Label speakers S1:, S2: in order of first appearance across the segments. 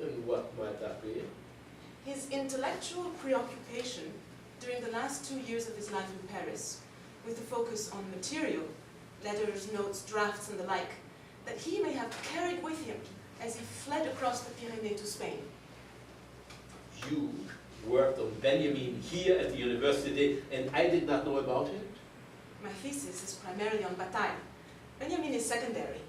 S1: And what might that be?
S2: His intellectual preoccupation during the last 2 years of his life in Paris, with the focus on material, letters, notes, drafts, and the like, that he may have carried with him as he fled across the Pyrenees to Spain.
S1: You worked on Benjamin here at the university, and I did not know about it?
S2: My thesis is primarily on Bataille. Benjamin is secondary.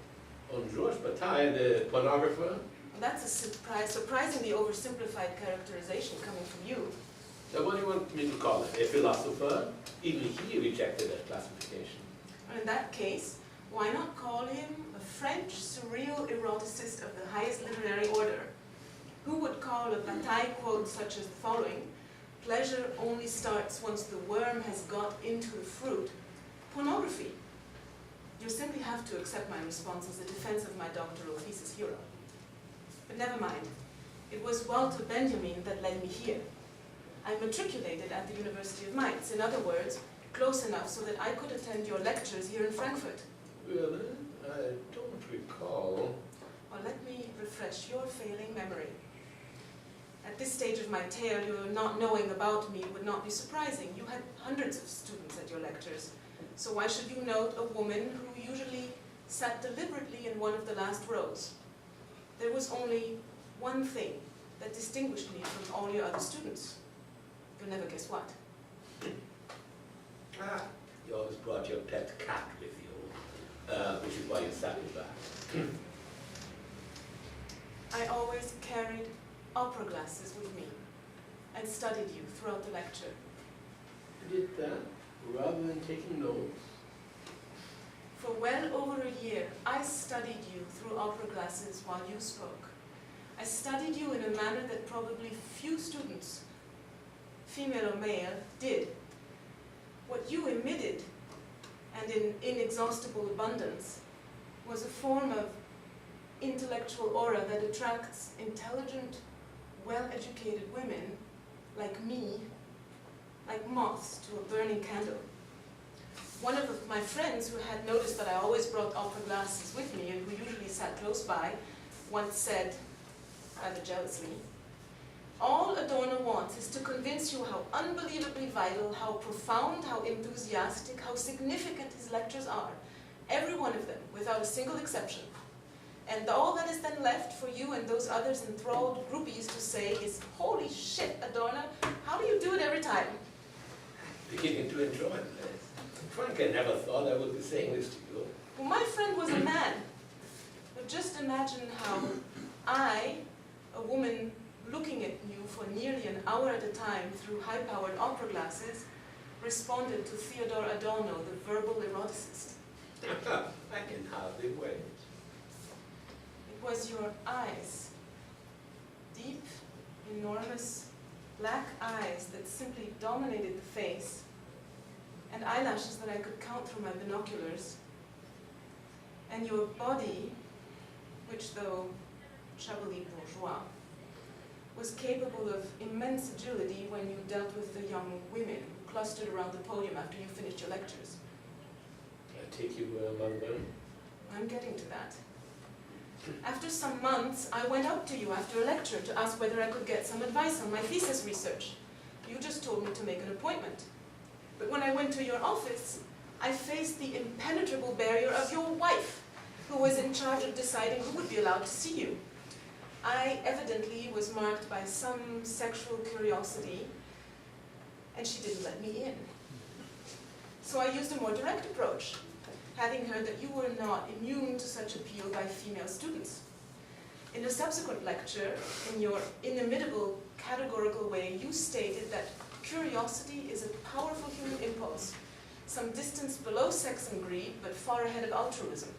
S1: On Georges Bataille, the pornographer?
S2: Well, that's a surprisingly oversimplified characterization coming from you.
S1: So what do you want me to call him? A philosopher? Even he rejected that classification.
S2: In that case, why not call him a French surreal eroticist of the highest literary order? Who would call a Bataille quote such as the following, "Pleasure only starts once the worm has got into the fruit," pornography? You simply have to accept my response as a defense of my doctoral thesis hero. But never mind. It was Walter Benjamin that led me here. I matriculated at the University of Mainz, in other words, close enough so that I could attend your lectures here in Frankfurt.
S1: Really? I don't recall.
S2: Well, let me refresh your failing memory. At this stage of my tale, your not knowing about me would not be surprising. You had hundreds of students at your lectures. So why should you note a woman who usually sat deliberately in one of the last rows? There was only one thing that distinguished me from all your other students. You'll never guess what.
S1: Ah, you always brought your pet cat with you, which is why you sat in back.
S2: I always carried opera glasses with me and studied you throughout the lecture.
S1: You did that rather than taking notes?
S2: For well over a year, I studied you through opera glasses while you spoke. I studied you in a manner that probably few students, female or male, did. What you emitted, and in inexhaustible abundance, was a form of intellectual aura that attracts intelligent, well-educated women like me, like moths to a burning candle. One of my friends who had noticed that I always brought opera glasses with me and who usually sat close by, once said, rather jealously, "All Adorno wants is to convince you how unbelievably vital, how profound, how enthusiastic, how significant his lectures are. Every one of them, without a single exception. And all that is then left for you and those others enthralled groupies to say is, 'Holy shit, Adorno, how do you do it every time?'"
S1: Beginning to enjoy this. Frank, I never thought I would be saying this to you.
S2: Well, my friend was a man. But just imagine how I, a woman looking at you for nearly an hour at a time through high-powered opera glasses, responded to Theodor Adorno, the verbal eroticist.
S1: I can hardly wait.
S2: It was your eyes, deep, enormous, black eyes that simply dominated the face, and eyelashes that I could count through my binoculars, and your body, which, though shabbily bourgeois, was capable of immense agility when you dealt with the young women who clustered around the podium after you finished your lectures.
S1: I take you were among them?
S2: I'm getting to that. After some months, I went up to you after a lecture to ask whether I could get some advice on my thesis research. You just told me to make an appointment. But when I went to your office, I faced the impenetrable barrier of your wife, who was in charge of deciding who would be allowed to see you. I evidently was marked by some sexual curiosity, and she didn't let me in. So I used a more direct approach, having heard that you were not immune to such appeal by female students. In a subsequent lecture, in your inimitable categorical way, you stated that curiosity is a powerful human impulse, some distance below sex and greed, but far ahead of altruism.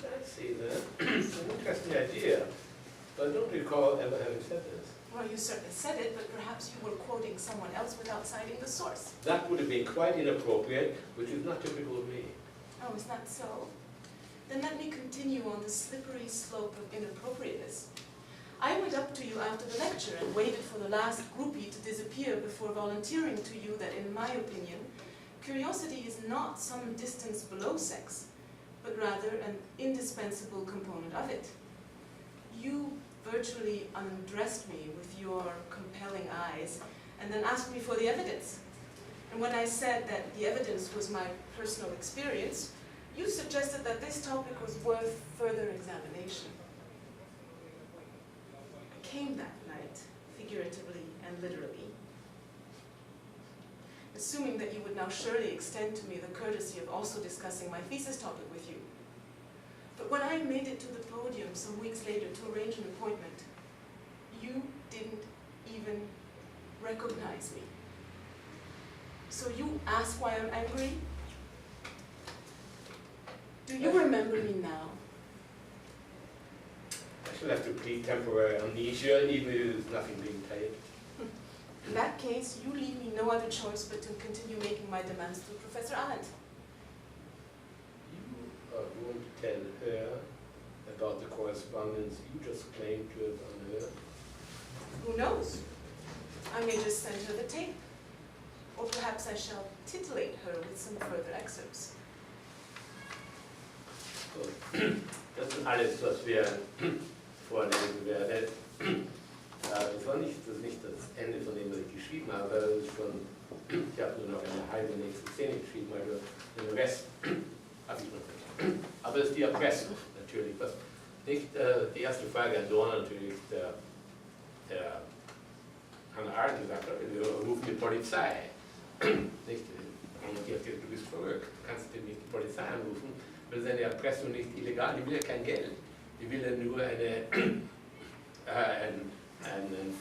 S1: Did I see that? It's an interesting idea, but I don't recall ever having said this.
S2: Well, you certainly said it, but perhaps you were quoting someone else without citing the source.
S1: That would have been quite inappropriate, which is not typical of me.
S2: Oh, is that so? Then let me continue on the slippery slope of inappropriateness. I went up to you after the lecture and waited for the last groupie to disappear before volunteering to you that, in my opinion, curiosity is not some distance below sex, but rather an indispensable component of it. You virtually undressed me with your compelling eyes, and then asked me for the evidence. And when I said that the evidence was my personal experience, you suggested that this topic was worth further examination. I came that night, figuratively and literally, assuming that you would now surely extend to me the courtesy of also discussing my thesis topic with you. But when I made it to the podium some weeks later to arrange an appointment, you didn't even recognize me. So you ask why I'm angry? Do you remember me now?
S1: I shall have to plead temporary amnesia, even if there's nothing being paid.
S2: In that case, you leave me no other choice but to continue making my demands to Professor Arendt.
S1: You are going to tell her about the correspondence you just claimed to have unheard?
S2: Who knows? I may just send her the tape. Or perhaps I shall titillate her with some further excerpts.
S1: So, das ist alles, was wir vorlesen werden. Das war nicht das Ende von dem, was ich geschrieben habe. Das ist schon, ich habe nur noch eine halbe nächste Szene geschrieben, also den Rest habe ich noch nicht. Aber es ist die Erpressung natürlich. Was nicht, die erste Frage an Adorno natürlich, der Hannah Arendt gesagt hat, wir rufen die Polizei. Nicht, und die hat gesagt, du bist verrückt, du kannst nicht die Polizei anrufen, weil seine Erpressung nicht illegal, die will ja kein Geld. Die will ja nur einen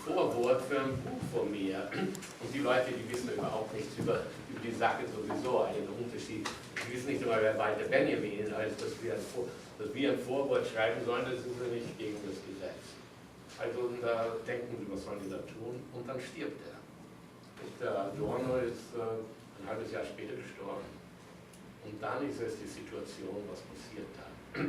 S1: Vorwort für ein Buch von mir. Und die Leute, die wissen überhaupt nichts über die Sache sowieso, einen Unterschied. Die wissen nicht einmal, wer Walter Benjamin ist, als dass wir ein Vorwort schreiben sollen, das ist ja nicht gegen das Gesetz. Also da denken sie, was sollen die da tun? Und dann stirbt er. Der Adorno ist ein halbes Jahr später gestorben. Und dann ist es die Situation, was passiert hat.